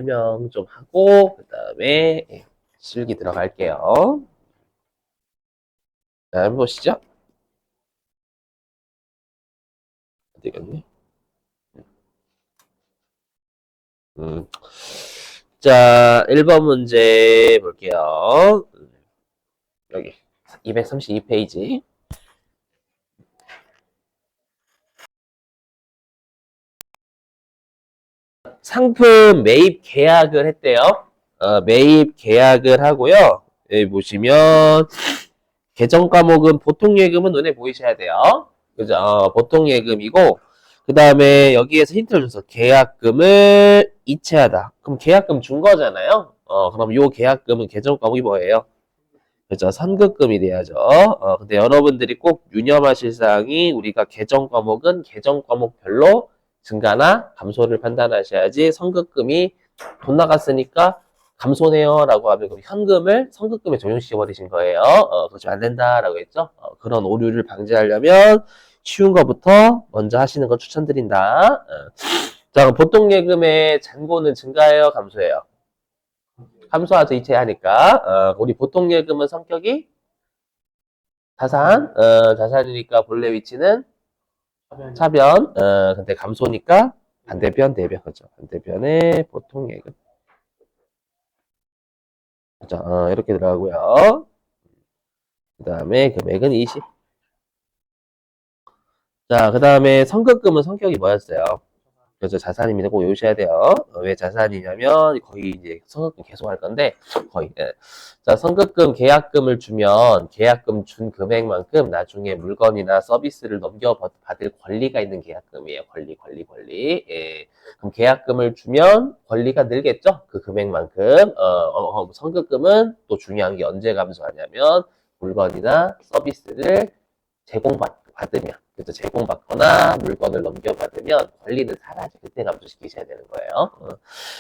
설명 좀 하고 그 다음에 실기 들어갈게요. 자, 해보시죠. 어디 갔니? 음. 자, 1번 문제 볼게요. 여기 232페이지. 상품 매입 계약을 했대요. 매입 계약을 하고요. 여기 보시면 계정 과목은 보통 예금은 눈에 보이셔야 돼요. 그죠? 보통 예금이고 그 다음에 여기에서 힌트를 줘서 계약금을 이체하다. 그럼 계약금 준 거잖아요. 그럼 요 계약금은 계정 과목이 뭐예요? 그죠? 선급금이 돼야죠. 근데 여러분들이 꼭 유념하실 사항이 우리가 계정 과목은 계정 과목별로 증가나 감소를 판단하셔야지 선급금이 돈 나갔으니까 감소네요 라고 하면 그럼 현금을 선급금에 적용시켜 버리신 거예요. 그러시면 안 된다라고 했죠. 그런 오류를 방지하려면 쉬운 것부터 먼저 하시는 걸 추천드린다. 자, 그럼 보통 예금의 잔고는 증가해요, 감소해요? 감소하죠, 이체하니까. 우리 보통 예금은 성격이 자산, 자산이니까 본래 위치는 차변, 근데 감소니까 반대편, 대변, 그죠? 반대편에 보통 예금. 그죠? 이렇게 들어가고요. 그 다음에 금액은 20. 자, 그 다음에 선급금은 성격이 뭐였어요? 그래서 자산입니다. 꼭 외우셔야 돼요. 왜 자산이냐면 거의 이제 선급금 계속 할 건데 거의. 예. 자, 선급금 계약금을 주면 계약금 준 금액만큼 나중에 물건이나 서비스를 넘겨받을 권리가 있는 계약금이에요. 권리. 예. 그럼 계약금을 주면 권리가 늘겠죠? 그 금액만큼. 선급금은 또 중요한 게 언제 감소하냐면 물건이나 서비스를 제공받으면, 그래서 제공받거나 물건을 넘겨받으면 권리는 사라져. 그때 감소시키셔야 되는 거예요.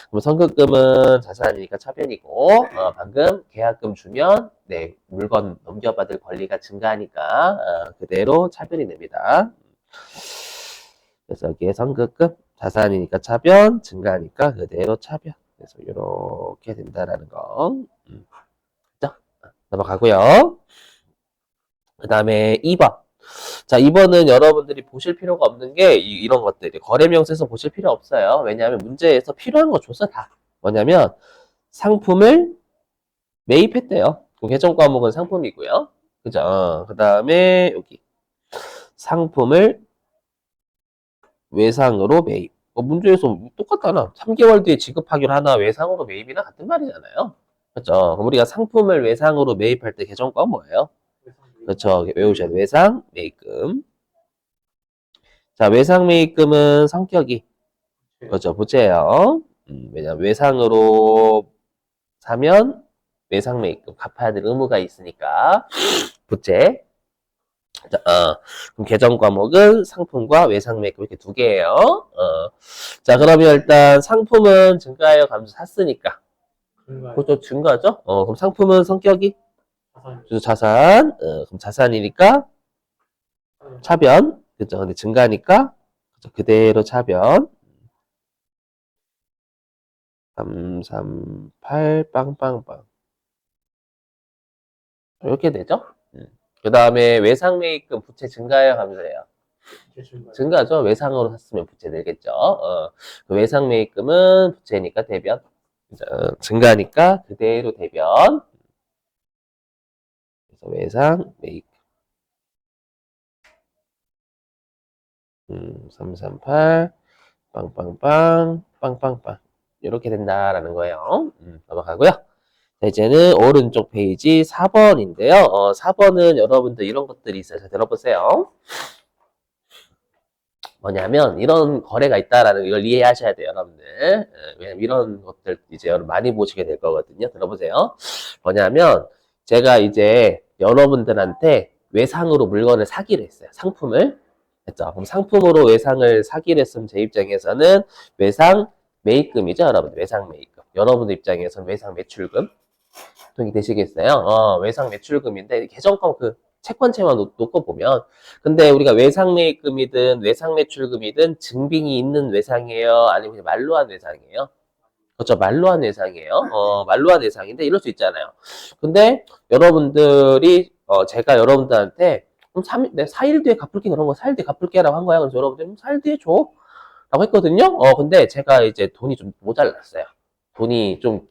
그럼 선급금은 자산이니까 차변이고, 방금 계약금 주면, 네, 물건 넘겨받을 권리가 증가하니까, 그대로 차변이 됩니다. 그래서 여기에 선급금, 자산이니까 차변, 증가하니까 그대로 차변. 그래서 이렇게 된다라는 거. 자, 넘어가고요. 그 다음에 2번. 자, 2번은 여러분들이 보실 필요가 없는 게 이런 것들이 거래명세서 보실 필요 없어요. 왜냐하면 문제에서 필요한 거 줬어 다. 뭐냐면 상품을 매입했대요. 계정 과목은 상품이고요. 그죠? 그 다음에 여기 상품을 외상으로 매입. 문제에서 똑같잖아. 3개월 뒤에 지급하기로 하나 외상으로 매입이나 같은 말이잖아요. 그렇죠? 그럼 우리가 상품을 외상으로 매입할 때 계정과 뭐예요? 그렇죠. 외우셔야 돼. 외상 매입금. 자, 외상 매입금은 성격이 그렇죠. 부채예요. 왜냐면 외상으로 사면 외상 매입금 갚아야 될 의무가 있으니까 부채. 자, 그럼 계정 과목은 상품과 외상 매입금 이렇게 두 개예요. 자, 그러면 일단 상품은 증가해요, 감소 샀으니까. 그것도 증가죠? 그럼 상품은 성격이 그래서 자산. 그럼 자산이니까 차변. 그죠? 근데 증가니까 그죠? 그대로 차변. 3, 3, 8, 빵빵빵. 이렇게 되죠? 그 다음에 외상 매입금 부채 증가해요, 감소해요? 증가죠. 외상으로 샀으면 부채 늘겠죠. 그 외상 매입금은 부채니까 대변. 증가니까 그대로 대변. 그래서 외상 매입금. 338, 빵빵빵, 빵빵빵. 이렇게 된다라는 거예요. 넘어가고요. 자, 이제는 오른쪽 페이지 4번인데요. 4번은 여러분들 이런 것들이 있어요. 자, 들어보세요. 뭐냐면 이런 거래가 있다라는 걸 이해하셔야 돼요, 여러분들. 왜냐면 이런 것들 이제 여러분 많이 보시게 될 거거든요. 들어보세요. 뭐냐면 제가 이제 여러분들한테 외상으로 물건을 사기로 했어요. 상품을. 했죠. 그럼 상품으로 외상을 사기로 했으면 제 입장에서는 외상 매입금이죠, 여러분. 외상 매입금. 여러분들 입장에서는 외상 매출금. 동의 되시겠어요? 외상 매출금인데 계정권 그 채권채만 놓고 보면 근데 우리가 외상 매입금이든 외상 매출금이든 증빙이 있는 외상이에요? 아니면 그냥 말로 한 외상이에요? 그렇죠. 말로 한 외상이에요. 말로 한 외상인데 이럴 수 있잖아요. 근데 여러분들이 제가 여러분들한테 그럼 4일 뒤에 갚을게 그런 거 4일 뒤에 갚을게라고 한 거야. 그래서 여러분들이 4일 뒤에 줘. 라고 했거든요. 근데 제가 이제 돈이 좀 모자랐어요. 돈이 좀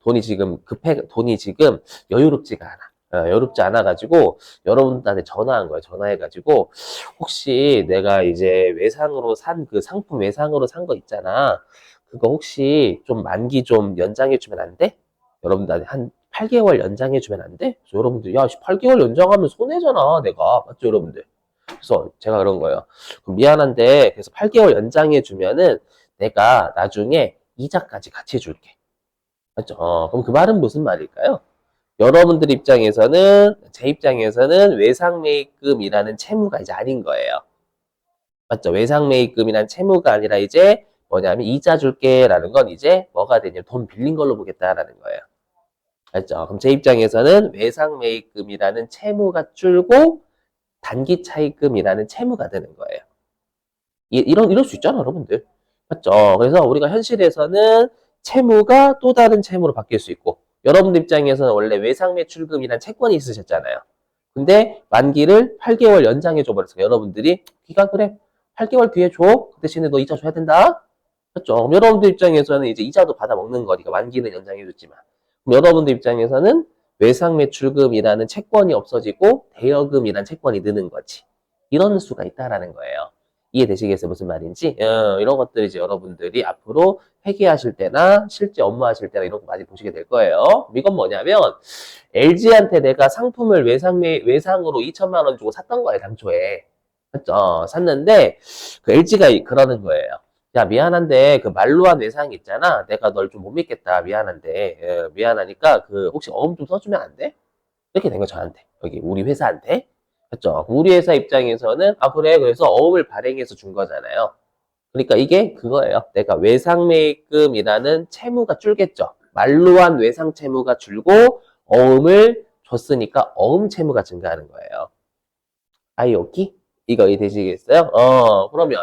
돈이 지금 여유롭지가 않아. 여유롭지 않아가지고 여러분들한테 전화한 거예요. 전화해가지고 혹시 내가 이제 외상으로 산 그 상품 외상으로 산 거 있잖아. 그거 혹시 좀 만기 좀 연장해주면 안 돼? 여러분들한테 한 8개월 연장해주면 안 돼? 그래서 여러분들 야 8개월 연장하면 손해잖아 내가 맞죠 여러분들? 그래서 제가 그런 거예요. 그럼 미안한데 그래서 8개월 연장해 주면은 내가 나중에 이자까지 같이 해줄게. 맞죠? 그럼 그 말은 무슨 말일까요? 여러분들 입장에서는 제 입장에서는 외상매입금이라는 채무가 이제 아닌 거예요. 맞죠? 외상매입금이란 채무가 아니라 이제 뭐냐면 이자 줄게라는 건 이제 뭐가 되냐면 돈 빌린 걸로 보겠다라는 거예요. 맞죠? 그럼 제 입장에서는 외상매입금이라는 채무가 줄고 단기 차입금이라는 채무가 되는 거예요. 이럴 수 있잖아, 여러분들. 맞죠? 그래서 우리가 현실에서는 채무가 또 다른 채무로 바뀔 수 있고, 여러분들 입장에서는 원래 외상매출금이란 채권이 있으셨잖아요. 근데 만기를 8개월 연장해 줘버렸어요. 여러분들이 기가 그래 8개월 뒤에 줘. 그 대신에 너 이자 줘야 된다. 맞죠? 그럼 여러분들 입장에서는 이제 이자도 받아 먹는 거니까 만기는 연장해 줬지만, 그럼 여러분들 입장에서는 외상매출금이라는 채권이 없어지고 대여금이라는 채권이 느는 거지. 이런 수가 있다라는 거예요. 이해되시겠어요? 무슨 말인지? 이런 것들 이제 여러분들이 앞으로 회계하실 때나 실제 업무하실 때나 이런 거 많이 보시게 될 거예요. 이건 뭐냐면 LG한테 내가 상품을 외상으로 2천만 원 주고 샀던 거예요, 당초에. 맞죠? 샀는데 그 LG가 그러는 거예요. 야, 미안한데 그 말로 한 외상이 있잖아. 내가 널 좀 못 믿겠다. 미안한데. 미안하니까 그 혹시 어음 좀 써주면 안 돼? 이렇게 된 거 저한테. 여기 우리 회사한테. 맞죠? 우리 회사 입장에서는 아 그래 그래서 어음을 발행해서 준 거잖아요. 그러니까 이게 그거예요. 내가 외상매입금이라는 채무가 줄겠죠. 말로 한 외상 채무가 줄고 어음을 줬으니까 어음 채무가 증가하는 거예요. 아이오키? 이거 이해되시겠어요? 그러면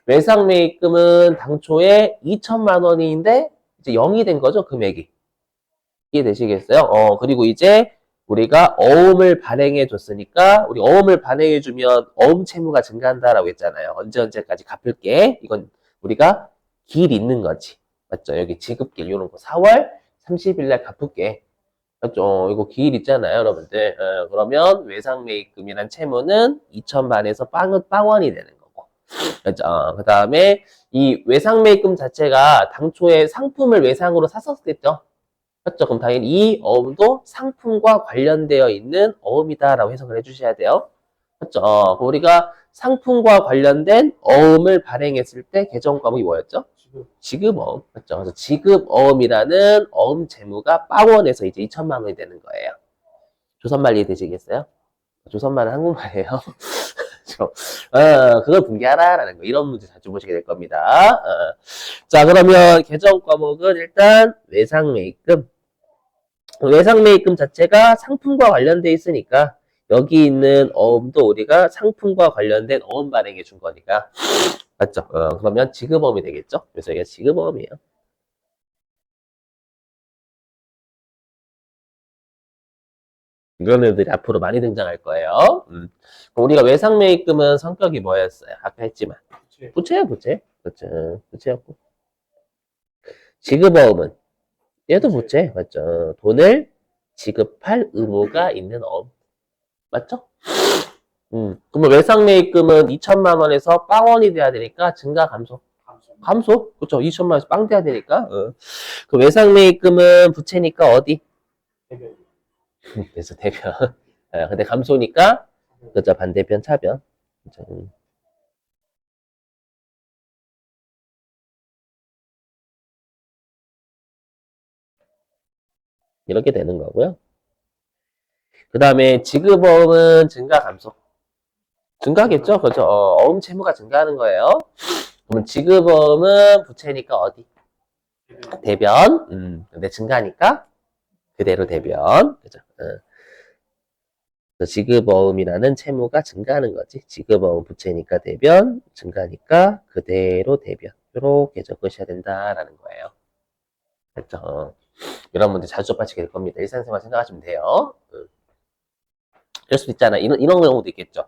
외상매입금은 당초에 2천만 원인데 이제 0이 된 거죠, 금액이. 이해되시겠어요? 그리고 이제 우리가 어음을 발행해 줬으니까 우리 어음을 발행해 주면 어음 채무가 증가한다라고 했잖아요. 언제까지 갚을게. 이건 우리가 길 있는 거지. 맞죠? 여기 지급길 이런 거 4월 30일 날 갚을게. 맞죠? 이거 길 있잖아요, 여러분들. 그러면 외상매입금이란 채무는 2천만에서 빵원이 되는 거고. 그죠? 그 다음에 이 외상매입금 자체가 당초에 상품을 외상으로 샀었겠죠? 맞죠? 그럼 당연히 이 어음도 상품과 관련되어 있는 어음이다라고 해석을 해주셔야 돼요. 맞죠? 우리가 상품과 관련된 어음을 발행했을 때 개정 과목이 뭐였죠? 지급어음. 맞죠? 그래서 지급어음이라는 어음 재무가 빵원에서 이제 2천만 원이 되는 거예요. 조선말 이해되시겠어요? 조선말은 한국말이에요. 그걸 분개하라라는 거. 이런 문제 자주 보시게 될 겁니다. 자, 그러면 개정 과목은 일단 외상매입금. 외상매입금 자체가 상품과 관련돼 있으니까 여기 있는 어음도 우리가 상품과 관련된 어음 발행해 준 거니까 맞죠? 그러면 지급어음이 되겠죠? 그래서 이게 지급어음이에요. 이런 애들이 앞으로 많이 등장할 거예요. 우리가 외상매입금은 성격이 뭐였어요? 아까 했지만 부채야 부채. 부채였고 지급어음은 얘도 부채 맞죠? 돈을 지급할 의무가 있는 어음 맞죠? 그러면 외상매입금은 2천만 원에서 빵원이 돼야 되니까 증가 감소. 감소? 그렇죠. 2천만 원에서 빵 돼야 되니까. 그 외상매입금은 부채니까 어디? 그래서 대변. 근데 감소니까 그죠. 반대편 차변. 그죠. 이렇게 되는 거고요. 그 다음에 지급어음은 증가 감소. 증가하겠죠? 그죠. 어음 채무가 증가하는 거예요. 그러면 지급어음은 부채니까 어디? 대변. 근데 증가하니까 그대로 대변. 그죠. 지급어음이라는 채무가 증가하는 거지. 지급어음 부채니까 대변, 증가하니까 그대로 대변. 이렇게 적으셔야 된다라는 거예요. 그렇죠. 이런 문제 자주 접하시게 될 겁니다. 일상생활 생각하시면 돼요. 그럴 수도 있잖아. 이런 경우도 있겠죠.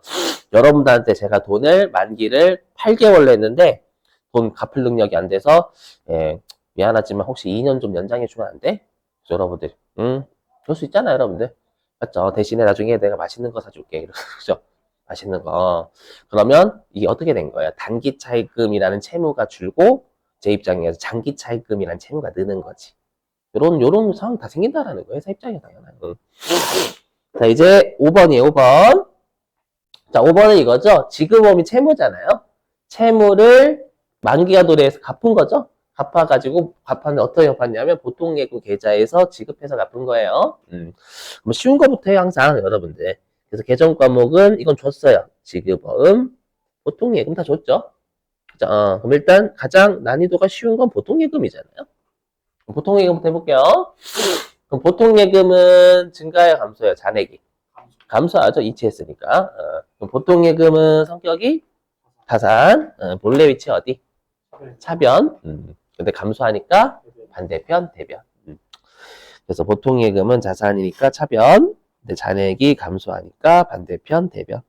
여러분들한테 제가 돈을 만기를 8개월로 했는데 돈 갚을 능력이 안 돼서 예, 미안하지만 혹시 2년 좀 연장해 주면 안 돼? 그래서 여러분들 그럴 수 있잖아요, 여러분들. 맞죠? 대신에 나중에 내가 맛있는 거 사줄게. 그죠? 맛있는 거. 그러면 이게 어떻게 된 거예요? 단기 차입금이라는 채무가 줄고 제 입장에서 장기 차입금이라는 채무가 느는 거지. 요런 상황 다 생긴다라는 거예요. 회사 입장에 당연한. 자, 이제 5번이에요, 5번. 자, 5번은 이거죠. 지급범위 채무잖아요. 채무를 만기가 도래해서 갚은 거죠. 갚아가지고, 갚았는데 어떻게 갚았냐면, 보통예금 계좌에서 지급해서 갚은 거예요. 뭐 쉬운 거부터 해요, 항상, 여러분들. 그래서 개정 과목은 이건 줬어요. 지급범, 보통예금 다 줬죠. 자, 그럼 일단 가장 난이도가 쉬운 건 보통예금이잖아요. 보통예금부터 해볼게요. 그럼 보통예금은 증가해요, 감소해요, 잔액이? 감소하죠. 이체했으니까. 그럼 보통예금은 성격이 타산. 본래 위치 어디? 차변. 근데 감소하니까 반대편, 대변. 그래서 보통예금은 자산이니까 차변. 근데 잔액이 감소하니까 반대편, 대변.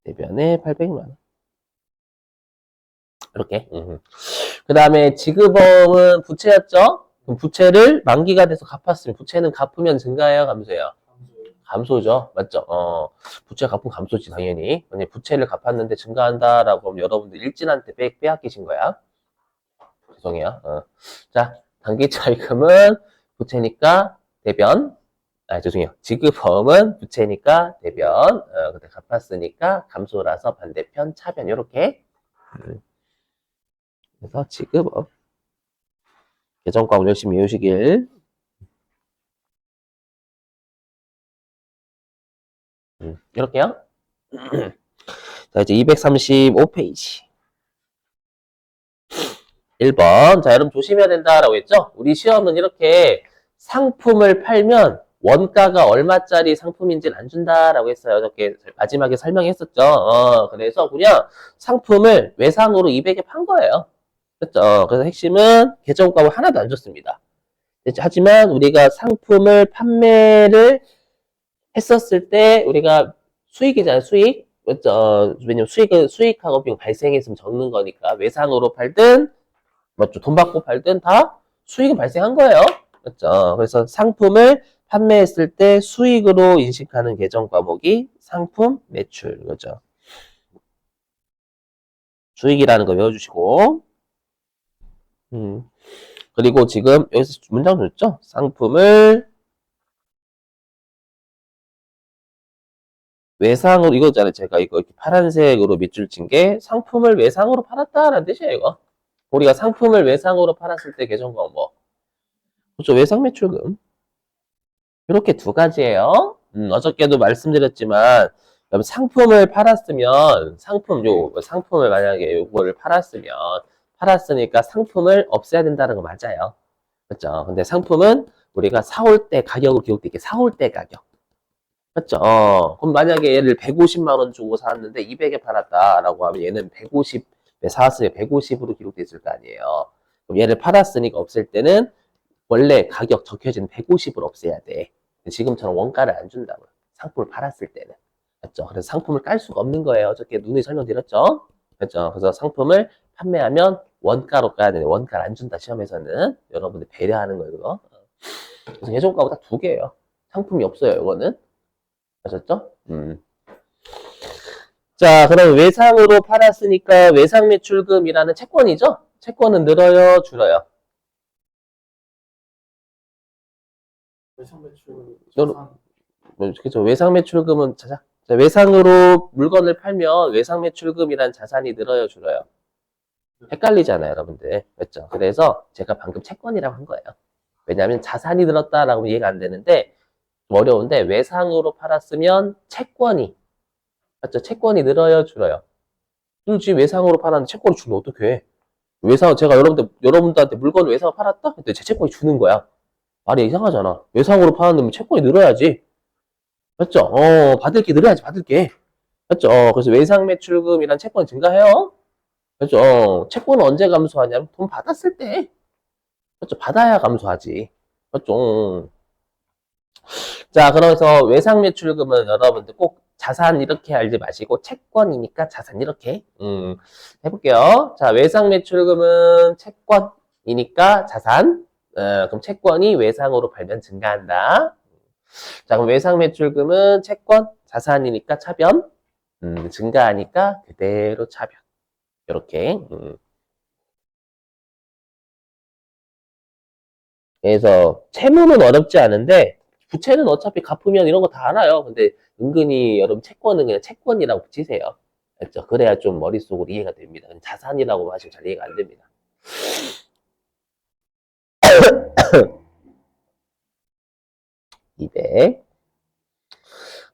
대변에 800만 원. 이렇게. 그 다음에 지급범은 부채였죠? 그럼 부채를 만기가 돼서 갚았으면 부채는 갚으면 증가해요, 감소해요? 감소죠. 맞죠? 부채 갚으면 감소지, 당연히. 만약에 부채를 갚았는데 증가한다라고 하면 여러분들 일진한테 빼앗기신 거야. 죄송해요. 자, 단기 차입금은 부채니까 대변. 죄송해요. 지급범은 부채니까 대변. 근데 갚았으니까 감소라서 반대편 차변. 이렇게. 그래서 지급업. 개정과목 열심히 외우시길. 이렇게요. 자, 이제 235페이지. 1번. 자, 여러분 조심해야 된다라고 했죠? 우리 시험은 이렇게 상품을 팔면 원가가 얼마짜리 상품인지는 안 준다라고 했어요. 이렇게 마지막에 설명했었죠. 그래서 그냥 상품을 외상으로 200에 판 거예요. 그렇죠? 그래서 핵심은 계정값을 하나도 안 줬습니다. 하지만 우리가 상품을 판매를 했었을 때 우리가 수익이잖아요, 수익. 그렇죠? 왜냐면 수익하고 비용 발생했으면 적는 거니까 외상으로 팔든 맞죠? 돈 받고 팔든 다 수익은 발생한 거예요. 그렇죠? 그래서 상품을 판매했을 때 수익으로 인식하는 계정 과목이 상품 매출. 그죠? 수익이라는 거 외워주시고. 그리고 지금 여기서 문장 줬죠? 상품을 외상으로, 이거잖아요. 제가 이거 이렇게 파란색으로 밑줄 친 게 상품을 외상으로 팔았다라는 뜻이에요, 이거. 우리가 상품을 외상으로 팔았을 때 계정 과목 뭐. 그렇죠? 외상 매출금. 이렇게 두 가지예요. 어저께도 말씀드렸지만 상품을 팔았으면 상품을 만약에 요거를 팔았으니까 상품을 없애야 된다는 거 맞아요. 그렇죠? 근데 상품은 우리가 사올 때 가격으로 기록돼 있게 사올 때 가격. 그렇죠? 그럼 만약에 얘를 150만 원 주고 샀는데 200에 팔았다라고 하면 얘는 150에 사왔으니 150으로 기록돼 있을 거 아니에요. 그럼 얘를 팔았으니까 없앨 때는 원래 가격 적혀진 150을 없애야 돼. 지금처럼 원가를 안 준다고요. 상품을 팔았을 때는. 맞죠? 그래서 상품을 깔 수가 없는 거예요. 어저께 누누이 설명드렸죠? 그렇죠? 그래서 상품을 판매하면 원가로 까야 되는데 원가를 안 준다, 시험에서는. 여러분들 배려하는 거예요, 그거. 그래서 예전가보다 두 개예요. 상품이 없어요, 이거는. 아셨죠? 자, 그럼 외상으로 팔았으니까 외상 매출금이라는 채권이죠? 채권은 늘어요, 줄어요? 외상 매출 그죠. 외상 매출금은 자, 외상으로 물건을 팔면 외상 매출금이란 자산이 늘어요, 줄어요? 헷갈리잖아요, 여러분들. 그렇죠? 그래서 제가 방금 채권이라고 한 거예요. 왜냐하면 자산이 늘었다라고 이해가 안 되는데 좀 어려운데 외상으로 팔았으면 채권이 맞죠? 채권이 늘어요, 줄어요? 줄지. 외상으로 팔았는데 채권이 주면 어떡해? 제가 여러분들한테 물건을 외상으로 팔았다? 근데 제 채권이 주는 거야. 말이 이상하잖아. 외상으로 팔았는데 채권이 늘어야지. 맞죠? 받을 게 늘어야지, 받을 게. 맞죠? 그래서 외상 매출금이란 채권 증가해요. 그죠? 채권은 언제 감소하냐면 돈 받았을 때. 그렇죠. 받아야 감소하지. 그렇죠. 자, 그래서 외상 매출금은 여러분들 꼭 자산 이렇게 알지 마시고 채권이니까 자산 이렇게 해볼게요. 자, 외상 매출금은 채권이니까 자산. 그럼 채권이 외상으로 팔면 증가한다. 자, 그럼 외상 매출금은 채권, 자산이니까 차변. 증가하니까 그대로 차변. 이렇게. 그래서 채무는 어렵지 않은데 부채는 어차피 갚으면 이런 거 다 알아요. 근데 은근히 여러분 채권은 그냥 채권이라고 붙이세요. 알죠? 그래야 좀 머릿속으로 이해가 됩니다. 자산이라고 하시면 잘 이해가 안 됩니다. 200.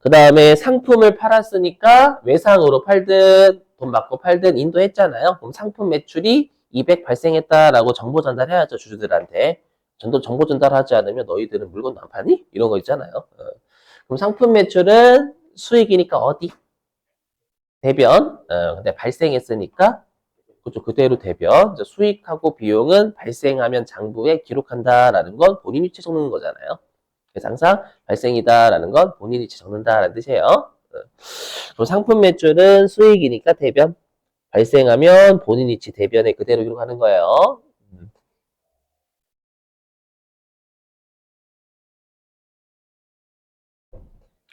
그 다음에 상품을 팔았으니까 외상으로 팔든 돈 받고 팔든 인도했잖아요. 그럼 상품 매출이 200 발생했다라고 정보 전달해야죠, 주주들한테. 정보 전달하지 않으면 너희들은 물건도 안 파니? 이런 거 있잖아요. 그럼 상품 매출은 수익이니까 어디? 대변. 근데 발생했으니까 그죠, 그대로 대변. 이제 수익하고 비용은 발생하면 장부에 기록한다라는 건 본인 위치 적는 거잖아요. 그래서 항상 발생이다라는 건 본인 위치 적는다라는 뜻이에요. 그럼 상품 매출은 수익이니까 대변. 발생하면 본인 위치 대변에 그대로 기록하는 거예요.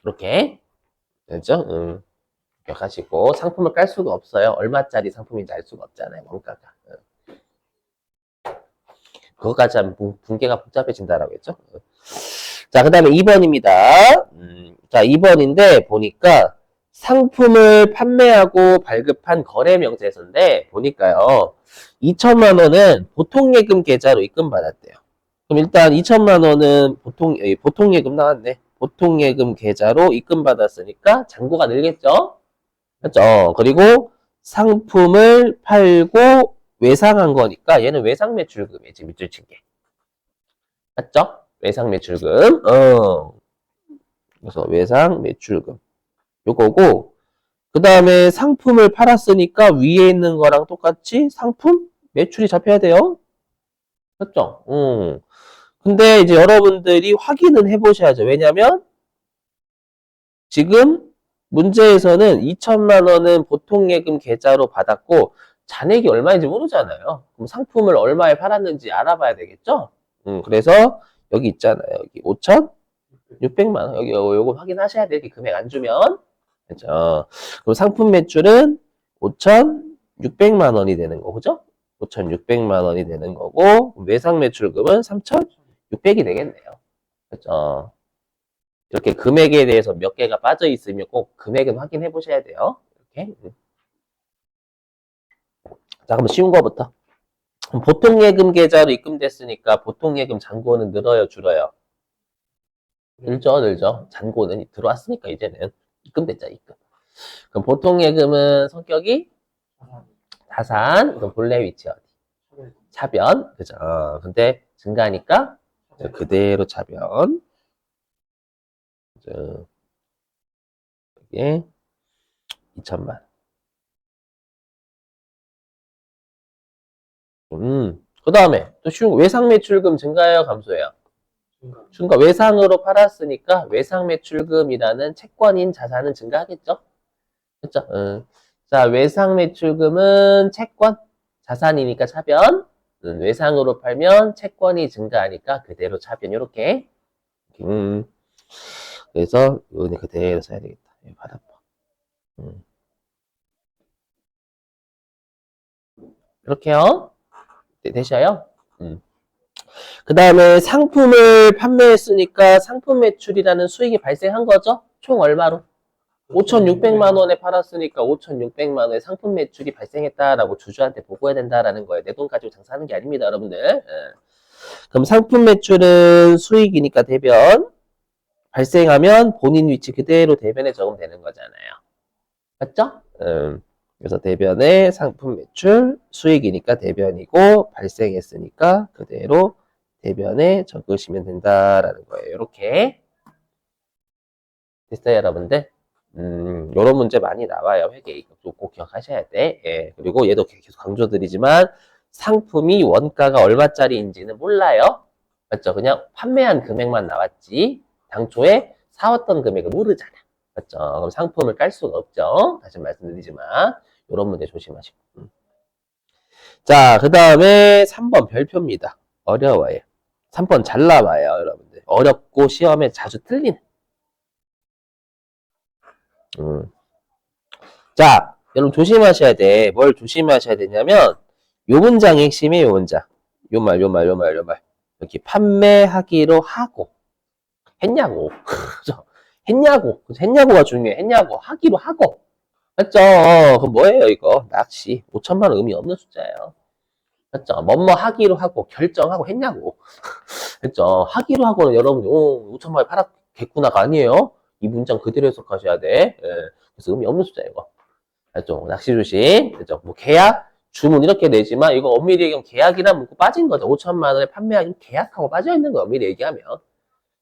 이렇게 됐죠? 기억하시고 상품을 깔 수가 없어요. 얼마짜리 상품인지 알 수가 없잖아요. 원가가. 그것까지 하면 분계가 복잡해진다라고 했죠. 자, 그 다음에 2번입니다. 자, 2번인데 보니까 상품을 판매하고 발급한 거래 명세서인데 보니까요. 2천만 원은 보통예금 계좌로 입금받았대요. 그럼 일단 2천만 원은 보통예금 나왔네. 보통예금 계좌로 입금받았으니까 잔고가 늘겠죠? 그렇죠? 그리고 상품을 팔고 외상한 거니까 얘는 외상 매출금이지, 밑줄 친 게. 맞죠? 외상 매출금. 그래서 외상 매출금. 요거고, 그 다음에 상품을 팔았으니까 위에 있는 거랑 똑같이 상품 매출이 잡혀야 돼요. 맞죠? 근데 이제 여러분들이 확인은 해보셔야죠. 왜냐면 지금 문제에서는 2천만 원은 보통예금 계좌로 받았고 잔액이 얼마인지 모르잖아요. 그럼 상품을 얼마에 팔았는지 알아봐야 되겠죠? 그래서 여기 있잖아요. 여기 5,600만 원. 여기 요거 확인하셔야 돼요. 이렇게 금액 안 주면. 그죠? 그럼 상품 매출은 5,600만 원이 되는 거, 그죠? 5,600만 원이 되는 거고 외상 매출금은 3,600이 되겠네요. 그죠? 이렇게 금액에 대해서 몇 개가 빠져 있으면 꼭 금액은 확인해 보셔야 돼요. 이렇게. 자, 그럼 쉬운 거부터. 보통예금 계좌로 입금됐으니까 보통예금 잔고는 늘어요, 줄어요? 늘죠. 잔고는 들어왔으니까 이제는 입금됐죠, 입금. 그럼 보통예금은 성격이 자산, 그럼 본래 위치 어디? 차변, 그죠? 근데 증가하니까 그대로 차변. 그죠? 이게 2천만. 그 다음에 또 쉬운 거, 외상 매출금 증가해요, 감소해요? 증가. 외상으로 팔았으니까 외상 매출금이라는 채권인 자산은 증가하겠죠? 그렇죠? 자, 외상 매출금은 채권, 자산이니까 차변. 외상으로 팔면 채권이 증가하니까 그대로 차변. 이렇게. 그래서 이거는 그대로 써야 되겠다. 받아봐. 이렇게요. 네, 되셔요? 그 다음에 상품을 판매했으니까 상품 매출이라는 수익이 발생한 거죠? 총 얼마로? 5,600만 원에 팔았으니까 5,600만 원의 상품 매출이 발생했다라고 주주한테 보고해야 된다라는 거예요. 내 돈 가지고 장사하는 게 아닙니다, 여러분들. 그럼 상품 매출은 수익이니까 대변. 발생하면 본인 위치 그대로 대변에 적으면 되는 거잖아요. 맞죠? 그래서 대변에 상품 매출 수익이니까 대변이고 발생했으니까 그대로 대변에 적으시면 된다라는 거예요. 이렇게 됐어요, 여러분들? 요런 문제 많이 나와요. 회계 이거 꼭 기억하셔야 돼. 예. 그리고 얘도 계속 강조드리지만 상품이 원가가 얼마짜리인지는 몰라요. 맞죠? 그냥 판매한 금액만 나왔지 당초에 사왔던 금액을 모르잖아. 맞죠? 그럼 상품을 깔 수가 없죠. 다시 말씀드리지만 이런 문제 조심하시고. 자, 그 다음에 3번 별표입니다. 어려워요. 3번 잘 나와요, 여러분들. 어렵고 시험에 자주 틀리는. 자, 여러분 조심하셔야 돼. 뭘 조심하셔야 되냐면 요 문장의 핵심이 요 문장. 요 말. 여기 판매하기로 하고 했냐고. 그죠? 했냐고가 중요해. 했냐고. 하기로 하고. 맞죠? 그럼 뭐예요, 이거? 낚시. 5천만 원 의미 없는 숫자예요. 맞죠? 뭐뭐 하기로 하고 결정하고 했냐고. 그죠? 하기로 하고는 여러분, 5천만 원 팔았겠구나가 아니에요. 이 문장 그대로 해석하셔야 돼. 예. 그래서 의미 없는 숫자예요, 이거. 알죠? 낚시 조심. 그죠? 뭐 계약, 주문 이렇게 내지만 이거 엄밀히 얘기하면 계약이란 문구 빠진 거죠. 5천만 원에 판매하기 계약하고 빠져 있는 거 엄밀히 얘기하면.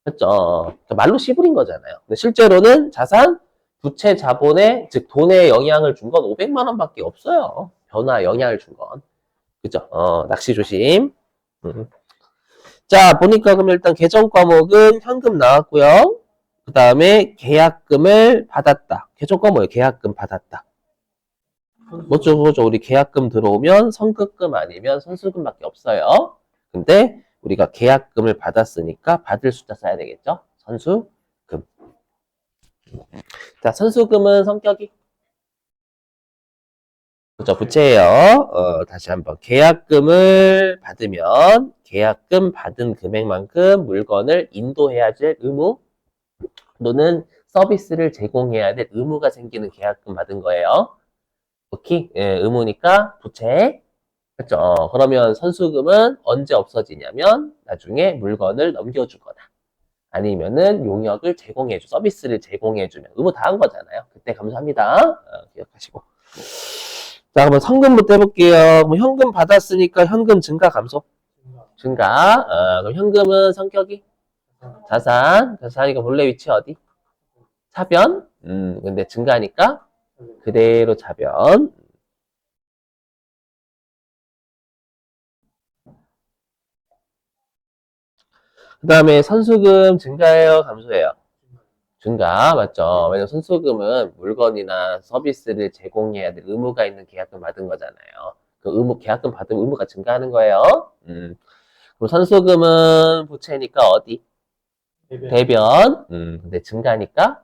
그죠? 그러니까 말로 씨부린 거잖아요. 근데 실제로는 자산, 부채, 자본에, 즉 돈에 영향을 준 건 500만 원밖에 없어요. 변화 영향을 준 건. 그죠? 낚시 조심. 자, 보니까 그럼 일단 계정 과목은 현금 나왔고요. 그 다음에 계약금을 받았다. 계정 과목에 계약금 받았다. 뭐죠? 우리 계약금 들어오면 선급금 아니면 선수금밖에 없어요. 근데 우리가 계약금을 받았으니까 받을 숫자 써야 되겠죠? 선수금. 자, 선수금은 성격이 그죠? 부채예요. 다시 한번. 계약금을 받으면 계약금 받은 금액만큼 물건을 인도해야 될 의무 또는 서비스를 제공해야 될 의무가 생기는 계약금 받은 거예요. 오케이? 예, 의무니까 부채. 그렇죠? 그러면 선수금은 언제 없어지냐면 나중에 물건을 넘겨주거나 아니면은 용역을 제공해주, 서비스를 제공해주면 의무 다 한 거잖아요. 그때 감사합니다. 기억하시고. 자, 그러면 성금부터 해볼게요. 그럼 현금 받았으니까 현금 증가, 감소? 증가. 그럼 현금은 성격이? 자산. 자산이니까 본래 위치 어디? 차변. 근데 증가하니까 그대로 차변. 그 다음에 선수금 증가해요, 감소해요? 증가, 맞죠? 왜냐면 선수금은 물건이나 서비스를 제공해야 될 의무가 있는 계약금 받은 거잖아요. 그 의무, 계약금 받은 의무가 증가하는 거예요. 그럼 선수금은 부채니까 어디? 대변. 근데 증가니까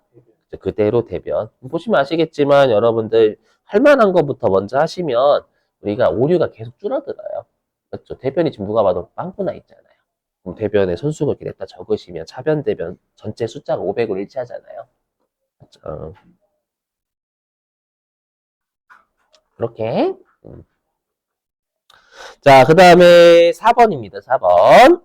그대로 대변. 보시면 아시겠지만 여러분들 할 만한 것부터 먼저 하시면 우리가 오류가 계속 줄어들어요. 그렇죠? 대변이 지금 누가 봐도 빵꾸나 있잖아요. 그럼 대변에 선수가 이렇게 냈다 적으시면 차변 대변 전체 숫자가 500으로 일치하잖아요. 그렇죠? 그렇게. 자, 그 다음에 4번입니다. 4번.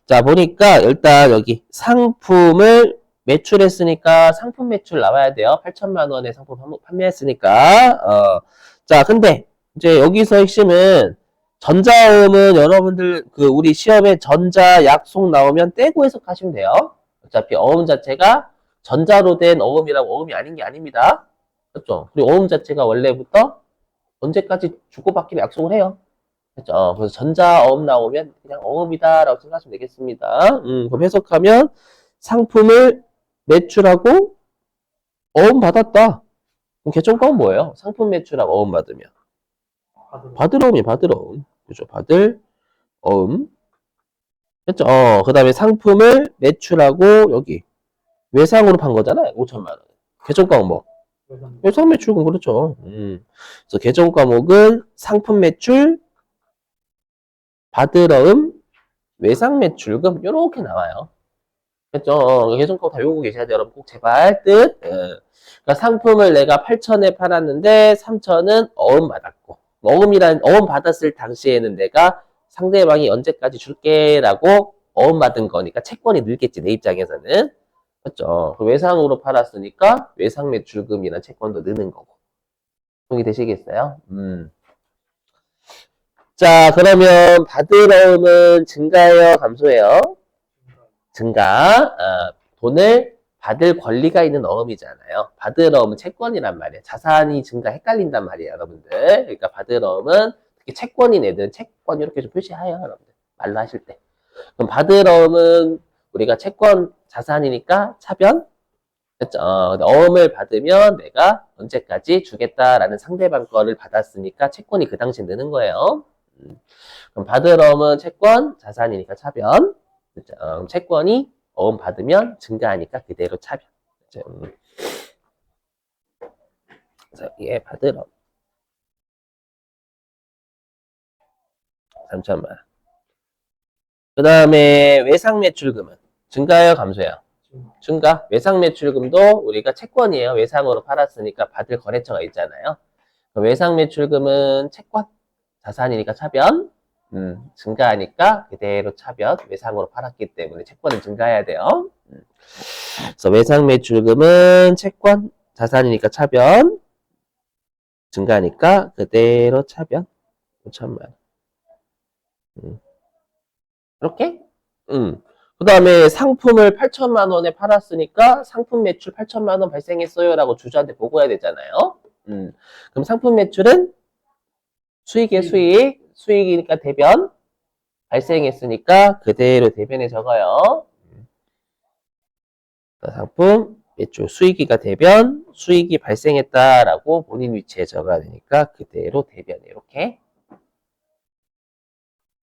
자, 보니까 일단 여기 상품을 매출했으니까 상품 매출 나와야 돼요. 8천만 원의 상품 판매했으니까. 자, 근데 이제 여기서 핵심은 전자어음은 여러분들 그 우리 시험에 전자 약속 나오면 떼고 해석하시면 돼요. 어차피 어음 자체가 전자로 된 어음이라고 어음이 아닌 게 아닙니다. 그렇죠? 그리고 어음 자체가 원래부터 언제까지 주고받기로 약속을 해요. 그렇죠? 그래서 전자어음 나오면 그냥 어음이다라고 생각하시면 되겠습니다. 그럼 해석하면 상품을 매출하고 어음 받았다. 그럼 개정가는 뭐예요? 상품 매출하고 어음 받으면 받을 어음이 받을 어음. 그죠? 받을 어음. 그렇죠? 그 다음에 상품을 매출하고 여기 외상으로 판 거잖아요. 5천만 원. 개정가는 뭐? 외상 매출금 그렇죠. 그래서 개정 과목은 상품 매출, 받으러음, 외상 매출금 이렇게 나와요. 그렇죠? 개정 과목 다 외우고 계셔야 돼요. 여러분 꼭 제발 뜻. 그러니까 상품을 내가 8천에 팔았는데 3천은 어음 받았고 어음 받았을 당시에는 내가 상대방이 언제까지 줄게라고 어음 받은 거니까 채권이 늘겠지 내 입장에서는. 그렇죠? 외상으로 팔았으니까 외상 매출금이나 채권도 느는 거고. 동의되시겠어요? 자, 그러면 받으러움은 증가해요, 감소해요? 증가. 돈을 받을 권리가 있는 어음이잖아요. 받으러움은 채권이란 말이에요. 자산이 증가 헷갈린단 말이에요, 여러분들. 그러니까 받으러움은 특히 채권인 애들은 채권 이렇게 좀 표시해요, 여러분들. 말로 하실 때. 그럼 받으러는 우리가 채권 자산이니까 차변. 그렇죠? 근데 어음을 받으면 내가 언제까지 주겠다라는 상대방 거를 받았으니까 채권이 그 당시에 느는 거예요. 그럼 받으러는 채권 자산이니까 차변. 그렇죠? 그럼 채권이 어음 받으면 증가하니까 그대로 차변. 그렇죠? 그래서 이게 받으러 3천만 원. 그 다음에 외상 매출금은 증가요, 감소요? 지금 증가. 외상 매출금도 우리가 채권이에요. 외상으로 팔았으니까 받을 거래처가 있잖아요. 외상 매출금은 채권 자산이니까 차변. 증가하니까 그대로 차변. 외상으로 팔았기 때문에 채권은 증가해야 돼요. 그래서 외상 매출금은 채권 자산이니까 차변. 증가하니까 그대로 차변. 5천만 원. 이렇게? 그 다음에 상품을 8천만 원에 팔았으니까 상품 매출 8천만 원 발생했어요 라고 주주한테 보고해야 되잖아요. 그럼 상품 매출은 수익의 수익이니까 대변 발생했으니까 그대로 대변에 적어요. 상품 매출 수익이가 대변 수익이 발생했다라고 본인 위치에 적어야 되니까 그대로 대변에 이렇게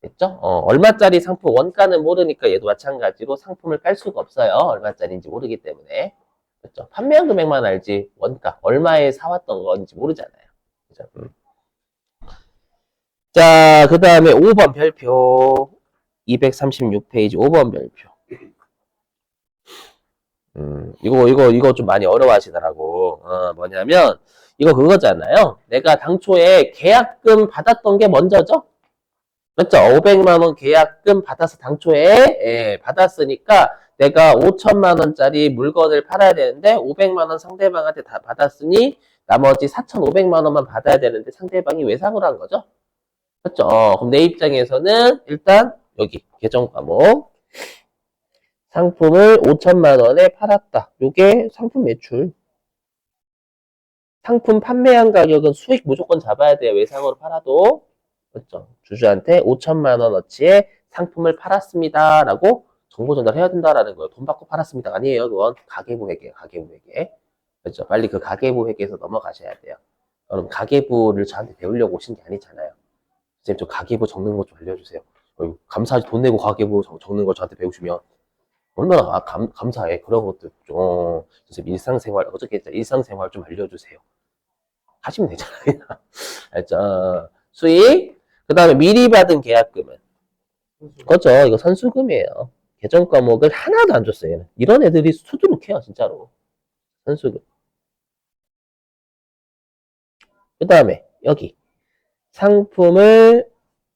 됐죠? 얼마짜리 상품, 원가는 모르니까 얘도 마찬가지로 상품을 깔 수가 없어요. 얼마짜리인지 모르기 때문에. 그렇죠? 판매한 금액만 알지, 원가, 얼마에 사왔던 건지 모르잖아요. 그죠? 자, 그 다음에 5번 별표. 236페이지 5번 별표. 이거 좀 많이 어려워 하시더라고. 뭐냐면, 이거 그거잖아요. 내가 당초에 계약금 받았던 게 먼저죠? 맞죠? 500만 원 계약금 받아서 당초에 받았으니까 내가 5천만 원짜리 물건을 팔아야 되는데 500만 원 상대방한테 다 받았으니 나머지 4,500만 원만 받아야 되는데 상대방이 외상을 한 거죠. 그렇죠? 그럼 내 입장에서는 일단 여기 계정 과목 상품을 5천만 원에 팔았다. 요게 상품 매출. 상품 판매한 가격은 수익 무조건 잡아야 돼요. 외상으로 팔아도. 그렇죠. 주주한테 5천만 원어치의 상품을 팔았습니다. 라고 정보 전달해야 된다라는 거예요. 돈 받고 팔았습니다. 아니에요. 그건 가계부 회계, 가계부 회계. 그렇죠. 빨리 그 가계부 회계에서 넘어가셔야 돼요. 그럼 가계부를 저한테 배우려고 오신 게 아니잖아요. 선생님, 저 가계부 적는 거 좀 알려주세요. 감사하지. 돈 내고 가계부 적는 걸 저한테 배우시면 얼마나 감사해. 그런 것도 좀, 선생님, 일상생활, 어떻게 했죠? 일상생활 좀 알려주세요. 하시면 되잖아요. 알죠? 수익. 그 다음에 미리 받은 계약금은. 그렇죠. 이거 선수금이에요. 계정 과목을 하나도 안 줬어요. 얘는. 이런 애들이 수두룩해요, 진짜로. 선수금. 그 다음에 여기 상품을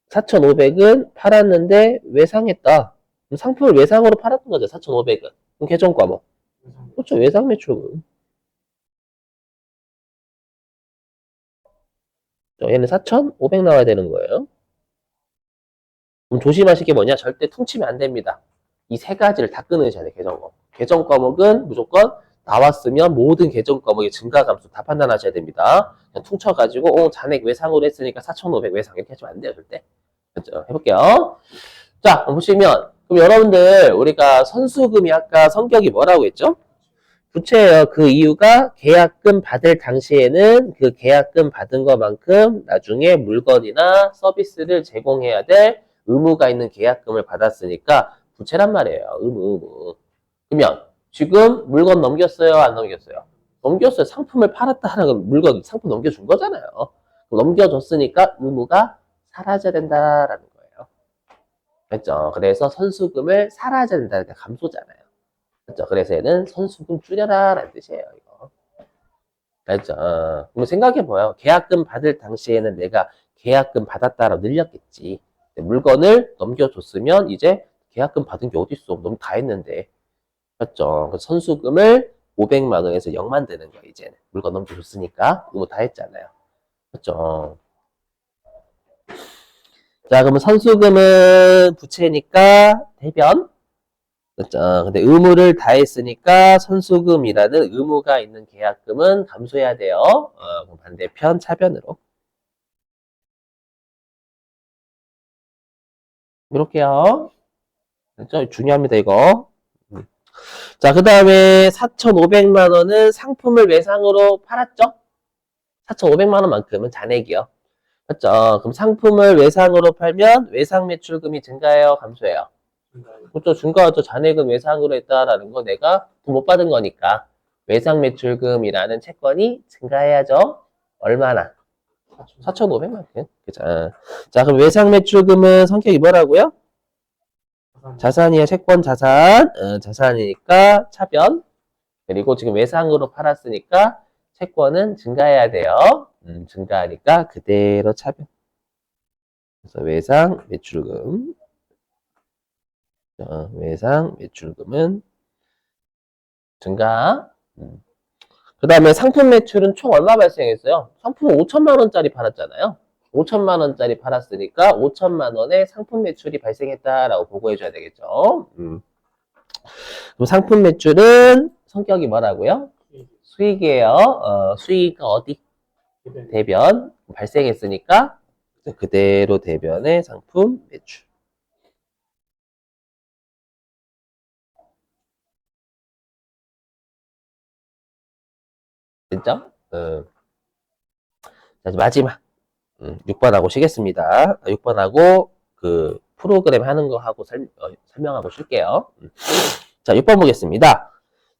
4,500은 팔았는데 외상했다. 그럼 상품을 외상으로 팔았던 거죠, 4,500은. 그럼 계정 과목. 그렇죠. 외상 매출금. 얘는 4,500 나와야 되는 거예요. 그럼 조심하실 게 뭐냐? 절대 퉁치면 안 됩니다. 이 세 가지를 다 끊으셔야 돼요, 계정 과목. 계정 과목은 무조건 나왔으면 모든 계정 과목의 증가 감소 다 판단하셔야 됩니다. 그냥 퉁쳐가지고, 잔액 외상으로 했으니까 4,500 외상 이렇게 하시면 안 돼요, 절대. 그렇죠? 해볼게요. 자, 보시면, 그럼 여러분들, 우리가 선수금이 아까 성격이 뭐라고 했죠? 부채예요. 그 이유가 계약금 받을 당시에는 그 계약금 받은 것만큼 나중에 물건이나 서비스를 제공해야 될 의무가 있는 계약금을 받았으니까 부채란 말이에요. 의무. 그러면 지금 물건 넘겼어요? 안 넘겼어요? 넘겼어요. 상품을 팔았다라는 물건, 상품 넘겨준 거잖아요. 넘겨줬으니까 의무가 사라져야 된다라는 거예요. 그렇죠? 그래서 선수금을 사라져야 된다는 게 감소잖아요. 그렇죠? 그래서 얘는 선수금 줄여라 라는 뜻이에요. 이거. 알죠? 그럼 생각해봐요. 계약금 받을 당시에는 내가 계약금 받았다라고 늘렸겠지. 물건을 넘겨줬으면 이제 계약금 받은 게 어딨어. 너무 다 했는데. 그렇죠? 그래서 선수금을 500만 원에서 0만 되는 거야, 이제는. 물건 넘겨줬으니까. 이거 다 했잖아요. 그렇죠? 자, 그러면 선수금은 부채니까 대변. 그렇죠. 근데 의무를 다했으니까 선수금이라는 의무가 있는 계약금은 감소해야 돼요. 그럼 반대편 차변으로. 이렇게요. 그렇죠? 중요합니다, 이거. 자, 그 다음에 4,500만 원은 상품을 외상으로 팔았죠? 4,500만 원만큼은 잔액이요. 맞죠? 그럼 상품을 외상으로 팔면 외상 매출금이 증가해요, 감소해요? 그렇죠. 증가하죠. 잔액은 외상으로 했다라는 거 내가 돈 못 받은 거니까 외상 매출금이라는 채권이 증가해야죠. 얼마나? 4,500만큼. 그죠? 자, 그럼 외상 매출금은 성격이 뭐라고요? 자산이야, 채권 자산. 자산이니까 차변. 그리고 지금 외상으로 팔았으니까 채권은 증가해야 돼요. 증가하니까 그대로 차변. 그래서 외상 매출금. 외상 매출금은 증가. 그 다음에 상품 매출은 총 얼마 발생했어요? 상품은 5천만 원짜리 팔았잖아요. 5천만 원짜리 팔았으니까 5천만 원의 상품 매출이 발생했다라고 보고해줘야 되겠죠. 그럼 상품 매출은 성격이 뭐라고요? 수익이에요. 수익은 어디? 대변. 발생했으니까 그대로 대변의 상품 매출. 됐죠? 자, 마지막. 6번하고 쉬겠습니다. 6번하고 그 프로그램 하는 거 하고 설명하고 쉴게요. 자, 6번 보겠습니다.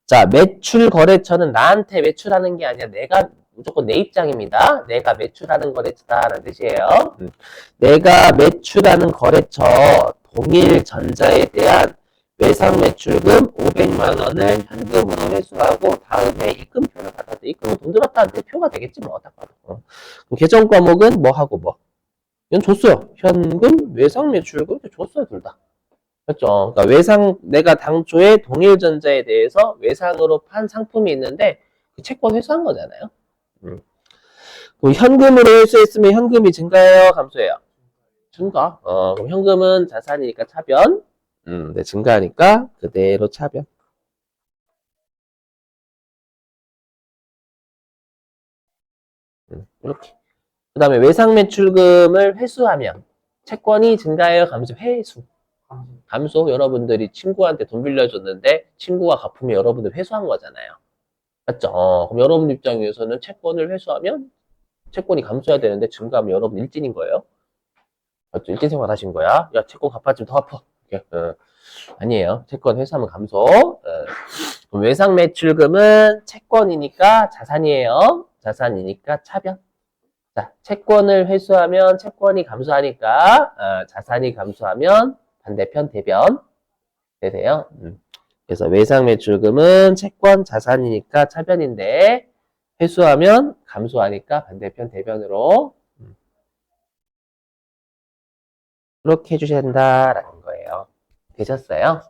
자, 매출 거래처는 나한테 매출하는 게 아니라 내가 무조건 내 입장입니다. 내가 매출하는 거래처다라는 뜻이에요. 내가 매출하는 거래처 동일전자에 대한 외상 매출금 500만 원을 현금으로 회수하고 다음에 입금표를 받았대. 입금은 돈 들었다는데 표가 되겠지 뭐. 딱 봐도. 그럼 계정 과목은 뭐 하고 뭐. 이건 줬어요. 현금, 외상 매출금 줬어요, 둘 다. 그렇죠. 그러니까 외상, 내가 당초에 동일전자에 대해서 외상으로 판 상품이 있는데 그 채권 회수한 거잖아요. 그럼 현금으로 회수했으면 현금이 증가해요, 감소해요? 증가. 그럼 현금은 자산이니까 차변. 네, 증가하니까 그대로 차변. 이렇게. 그 다음에 외상 매출금을 회수하면 채권이 증가해요, 감소? 회수. 감소. 여러분들이 친구한테 돈 빌려줬는데 친구가 갚으면 여러분들 회수한 거잖아요. 맞죠? 그럼 여러분 입장에서는 채권을 회수하면 채권이 감소해야 되는데 증가하면 여러분 일진인 거예요. 맞죠? 일진 생활 하신 거야. 야, 채권 갚아주면 더 아파. 이렇게. 아니에요. 채권 회수하면 감소. 그럼 외상 매출금은 채권이니까 자산이에요. 자산이니까 차변. 자, 채권을 회수하면 채권이 감소하니까 자산이 감소하면 반대편 대변 되세요. 그래서 외상 매출금은 채권 자산이니까 차변인데 회수하면 감소하니까 반대편 대변으로 그렇게 해주셔야 된다라는 거예요. 되셨어요?